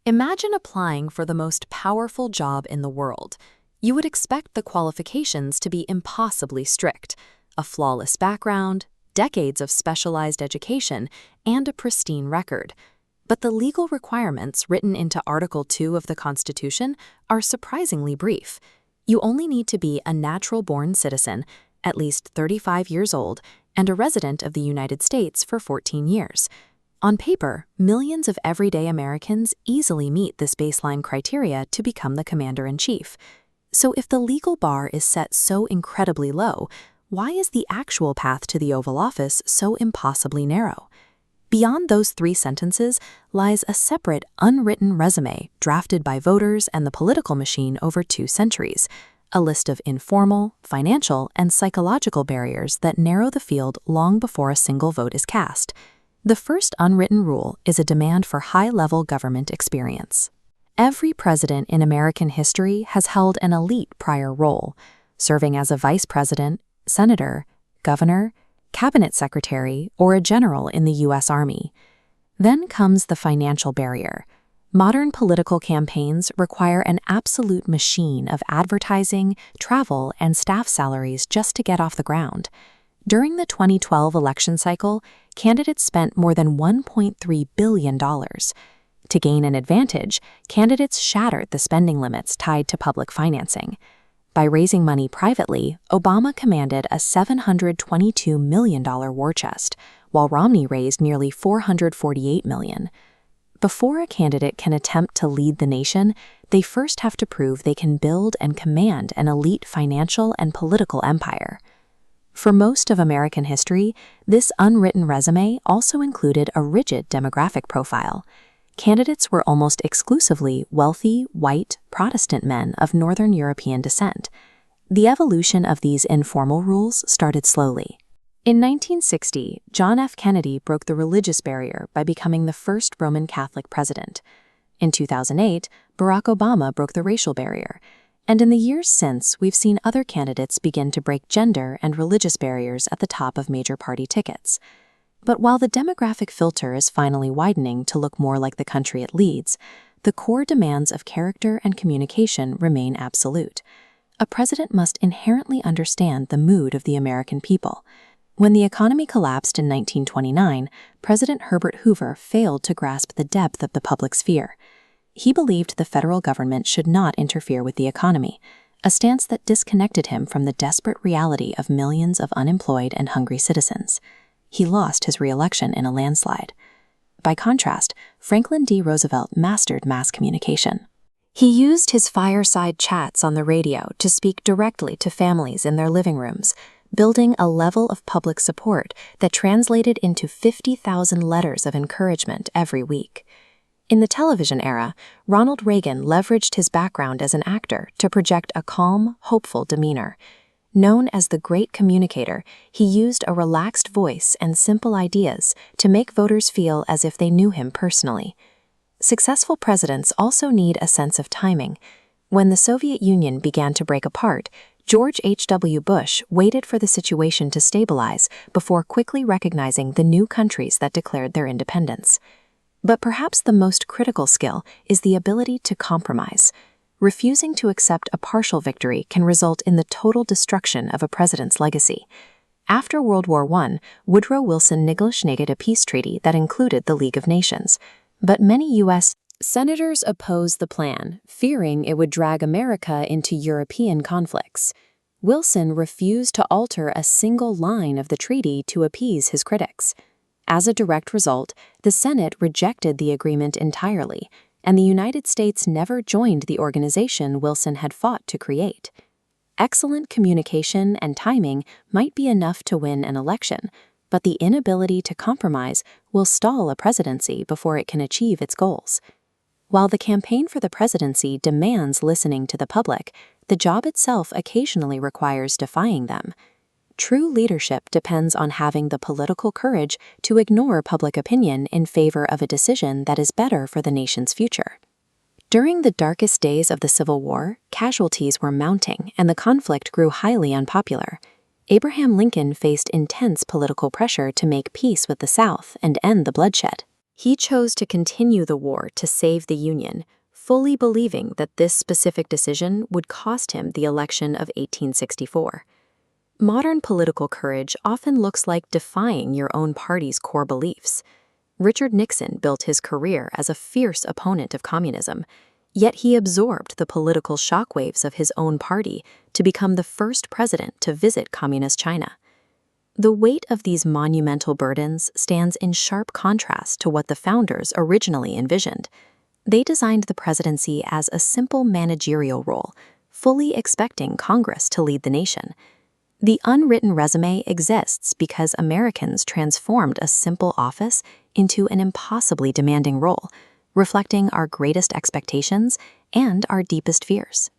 Imagine applying for the most powerful job in the world. You would expect the qualifications to be impossibly strict: a flawless background, decades of specialized education, and a pristine record. But the legal requirements written into Article 2 of the Constitution are surprisingly brief. You only need to be a natural-born citizen, at least 35 years old, and a resident of the United States for 14 years. On paper, millions of everyday Americans easily meet this baseline criteria to become the commander-in-chief. So if the legal bar is set so incredibly low, why is the actual path to the Oval Office so impossibly narrow? Beyond those 3 sentences lies a separate, unwritten resume drafted by voters and the political machine over 2 centuries, a list of informal, financial, and psychological barriers that narrow the field long before a single vote is cast. The first unwritten rule is a demand for high-level government experience. Every president in American history has held an elite prior role, serving as a vice president, senator, governor, cabinet secretary, or a general in the U.S. Army. Then comes the financial barrier. Modern political campaigns require an absolute machine of advertising, travel, and staff salaries just to get off the ground. During the 2012 election cycle, candidates spent more than $1.3 billion. To gain an advantage, candidates shattered the spending limits tied to public financing. By raising money privately, Obama commanded a $722 million war chest, while Romney raised nearly $448 million. Before a candidate can attempt to lead the nation, they first have to prove they can build and command an elite financial and political empire. For most of American history, this unwritten resume also included a rigid demographic profile. Candidates were almost exclusively wealthy, white, Protestant men of Northern European descent. The evolution of these informal rules started slowly. In 1960, John F. Kennedy broke the religious barrier by becoming the first Roman Catholic president. In 2008, Barack Obama broke the racial barrier. And in the years since, we've seen other candidates begin to break gender and religious barriers at the top of major party tickets. But while the demographic filter is finally widening to look more like the country it leads, the core demands of character and communication remain absolute. A president must inherently understand the mood of the American people. When the economy collapsed in 1929, President Herbert Hoover failed to grasp the depth of the public sphere. He believed the federal government should not interfere with the economy, a stance that disconnected him from the desperate reality of millions of unemployed and hungry citizens. He lost his re-election in a landslide. By contrast, Franklin D. Roosevelt mastered mass communication. He used his fireside chats on the radio to speak directly to families in their living rooms, building a level of public support that translated into 50,000 letters of encouragement every week. In the television era, Ronald Reagan leveraged his background as an actor to project a calm, hopeful demeanor. Known as the Great Communicator, he used a relaxed voice and simple ideas to make voters feel as if they knew him personally. Successful presidents also need a sense of timing. When the Soviet Union began to break apart, George H.W. Bush waited for the situation to stabilize before quickly recognizing the new countries that declared their independence. But perhaps the most critical skill is the ability to compromise. Refusing to accept a partial victory can result in the total destruction of a president's legacy. After World War I, Woodrow Wilson negotiated a peace treaty that included the League of Nations. But many U.S. senators opposed the plan, fearing it would drag America into European conflicts. Wilson refused to alter a single line of the treaty to appease his critics. As a direct result, the Senate rejected the agreement entirely, and the United States never joined the organization Wilson had fought to create. Excellent communication and timing might be enough to win an election, but the inability to compromise will stall a presidency before it can achieve its goals. While the campaign for the presidency demands listening to the public, the job itself occasionally requires defying them. True leadership depends on having the political courage to ignore public opinion in favor of a decision that is better for the nation's future. During the darkest days of the Civil War, casualties were mounting and the conflict grew highly unpopular. Abraham Lincoln faced intense political pressure to make peace with the South and end the bloodshed. He chose to continue the war to save the Union, fully believing that this specific decision would cost him the election of 1864. Modern political courage often looks like defying your own party's core beliefs. Richard Nixon built his career as a fierce opponent of communism, yet he absorbed the political shockwaves of his own party to become the first president to visit communist China. The weight of these monumental burdens stands in sharp contrast to what the founders originally envisioned. They designed the presidency as a simple managerial role, fully expecting Congress to lead the nation. The unwritten resume exists because Americans transformed a simple office into an impossibly demanding role, reflecting our greatest expectations and our deepest fears.